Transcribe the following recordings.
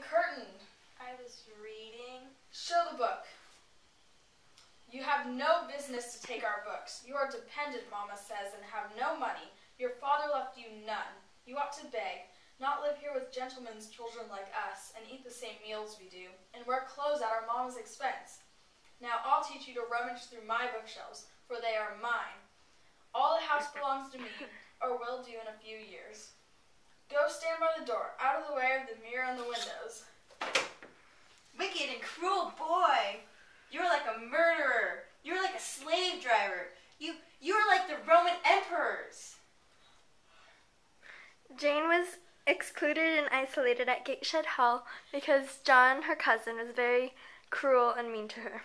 curtain. I was reading. Show the book. You have no business to take our books. You are dependent, Mama says, and have no money. Your father left you none. You ought to beg, not live here with gentlemen's children like us, and eat the same meals we do, and wear clothes at our Mama's expense. Now I'll teach you to rummage through my bookshelves, for they are mine. All the house belongs to me, or will do in a few years. Go stand by the door, out of the way of the mirror and the windows. Wicked and cruel boy! You're like a murderer. You're like a slave driver. You're like the Roman emperors. Jane was excluded and isolated at Gateshead Hall because John, her cousin, was very cruel and mean to her.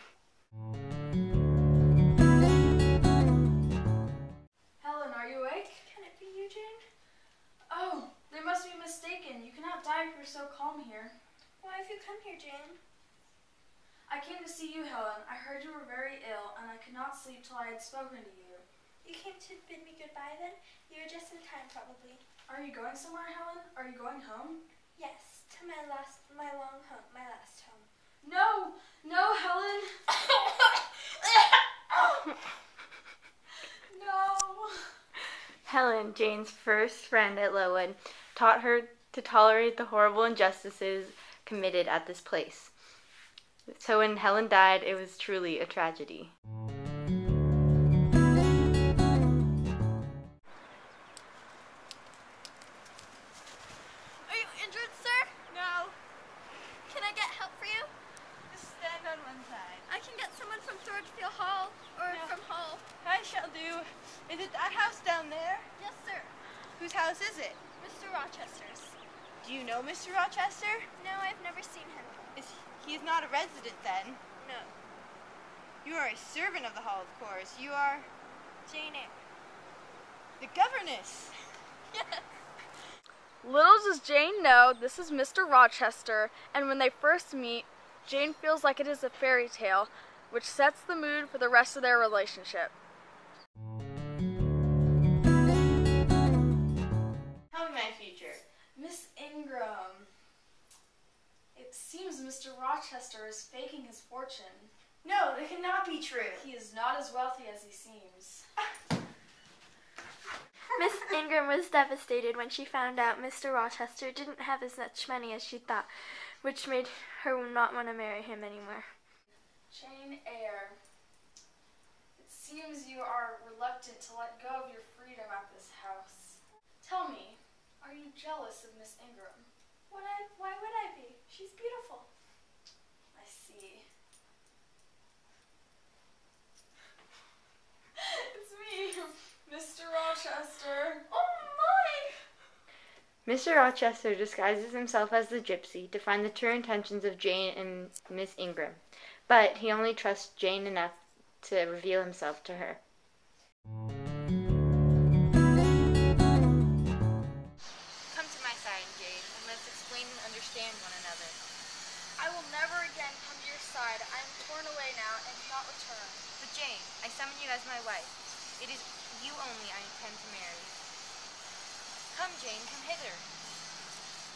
Helen, are you awake? Can it be you, Jane? Oh, they must be mistaken. You cannot die if you're so calm here. Why have you come here, Jane? I came to see you, Helen. I heard you were very ill, and I could not sleep till I had spoken to you. You came to bid me goodbye, then? You were just in time, probably. Are you going somewhere, Helen? Are you going home? Yes, to my last home. No, Helen. No. Helen, Jane's first friend at Lowood, taught her to tolerate the horrible injustices committed at this place. So when Helen died, it was truly a tragedy. Are you injured, sir? No, Can I get help for you? just stand on one side. I can get someone from Thornfield Hall, or No. from Hall. I shall do. Is it that house down there? Yes, sir. Whose house is it? Mr. Rochester's. Do you know Mr. Rochester? No, I've never seen him. He is not a resident then. No. You are a servant of the hall, of course. You are Jane Eyre. the governess. Yes. Little does Jane know this is Mr. Rochester, and when they first meet, Jane feels like it is a fairy tale, which sets the mood for the rest of their relationship. Tell me my future. Miss Ingram, it seems Mr. Rochester is faking his fortune. No, that cannot be true. He is not as wealthy as he seems. Miss Ingram was devastated when she found out Mr. Rochester didn't have as much money as she thought, which made her not want to marry him anymore. Jane Eyre, it seems you are reluctant to let go of your freedom at this house. Tell me, are you jealous of Miss Ingram? Why would I be? She's beautiful. I see. It's me, Mr. Rochester. Oh my! Mr. Rochester disguises himself as the gypsy to find the true intentions of Jane and Miss Ingram, but he only trusts Jane enough to reveal himself to her. Come to my side, Jane, and let's explain and understand one another. I will never again come to your side. I am torn away now and cannot return. But Jane, I summon you as my wife. It is you only I intend to marry. Come, Jane, come hither.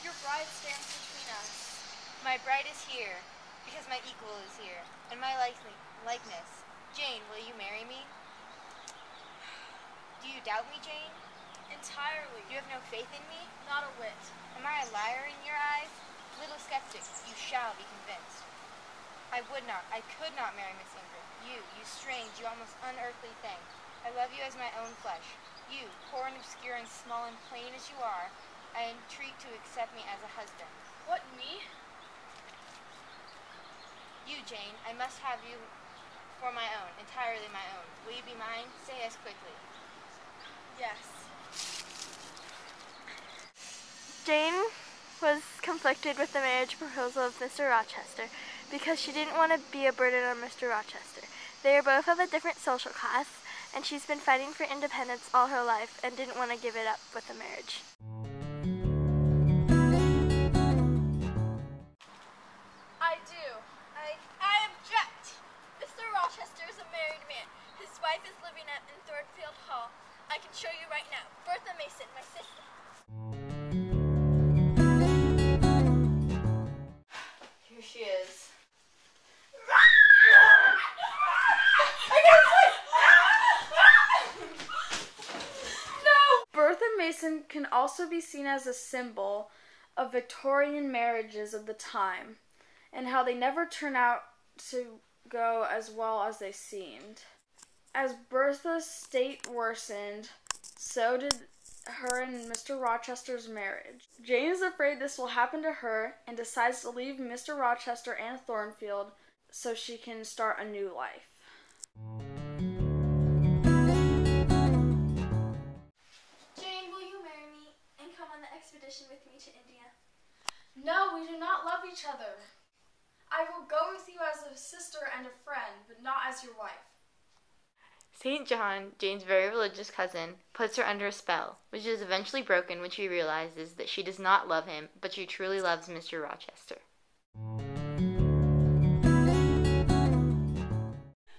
Your bride stands between us. My bride is here, because my equal is here, and my likeness. Jane, will you marry me? Do you doubt me, Jane? Entirely. You have no faith in me? Not a whit. Am I a liar in your eyes? Little skeptic, you shall be convinced. I could not marry Miss Ingram. You strange, you almost unearthly thing. I love you as my own flesh. You, poor and obscure and small and plain as you are, I entreat to accept me as a husband. What, me? You, Jane, I must have you for my own, entirely my own. Will you be mine? Say yes quickly. Yes. Jane was conflicted with the marriage proposal of Mr. Rochester because she didn't want to be a burden on Mr. Rochester. They are both of a different social class, and she's been fighting for independence all her life and didn't want to give it up with the marriage. I do. I object! Mr. Rochester is a married man. His wife is living in Thornfield Hall. I can show you right now. Bertha Mason, my sister. also be seen as a symbol of Victorian marriages of the time, and how they never turn out to go as well as they seemed. As Bertha's state worsened, so did her and Mr. Rochester's marriage. Jane is afraid this will happen to her and decides to leave Mr. Rochester and Thornfield so she can start a new life. Jane, will you marry me and come on the expedition with me to India? No, we do not love each other. I will go with you as a sister and a friend, but not as your wife. St. John, Jane's very religious cousin, puts her under a spell, which is eventually broken when she realizes that she does not love him, but she truly loves Mr. Rochester.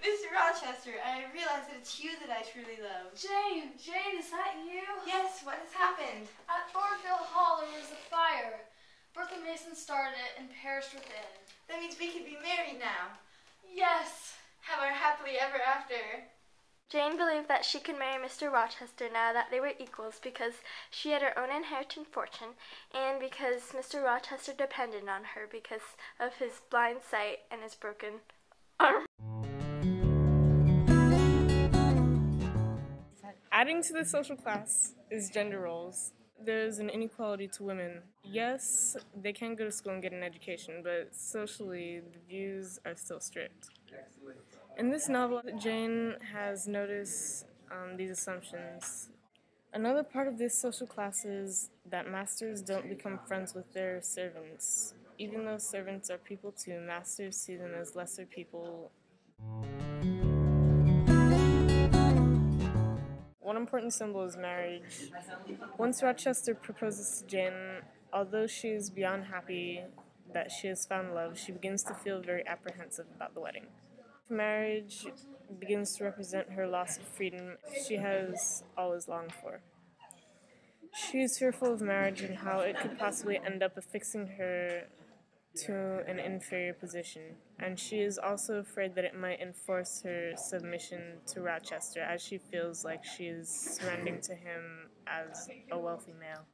Mr. Rochester, I realize that it's you that I truly love. Jane, is that you? Yes, what has happened? At Thornfield Hall there was a fire. Bertha Mason started it and perished within. That means we can be married now. Yes. Have our happily ever after. Jane believed that she could marry Mr. Rochester now that they were equals because she had her own inherited fortune and because Mr. Rochester depended on her because of his blind sight and his broken arm. Adding to the social class is gender roles. There's an inequality to women. Yes, they can go to school and get an education, but socially the views are still strict. In this novel, Jane has noticed these assumptions. Another part of this social class is that masters don't become friends with their servants. Even though servants are people too, masters see them as lesser people. One important symbol is marriage. Once Rochester proposes to Jane, although she is beyond happy that she has found love, she begins to feel very apprehensive about the wedding. Marriage begins to represent her loss of freedom she has always longed for. She is fearful of marriage and how it could possibly end up affixing her to an inferior position, and she is also afraid that it might enforce her submission to Rochester, as she feels like she is surrendering to him as a wealthy male.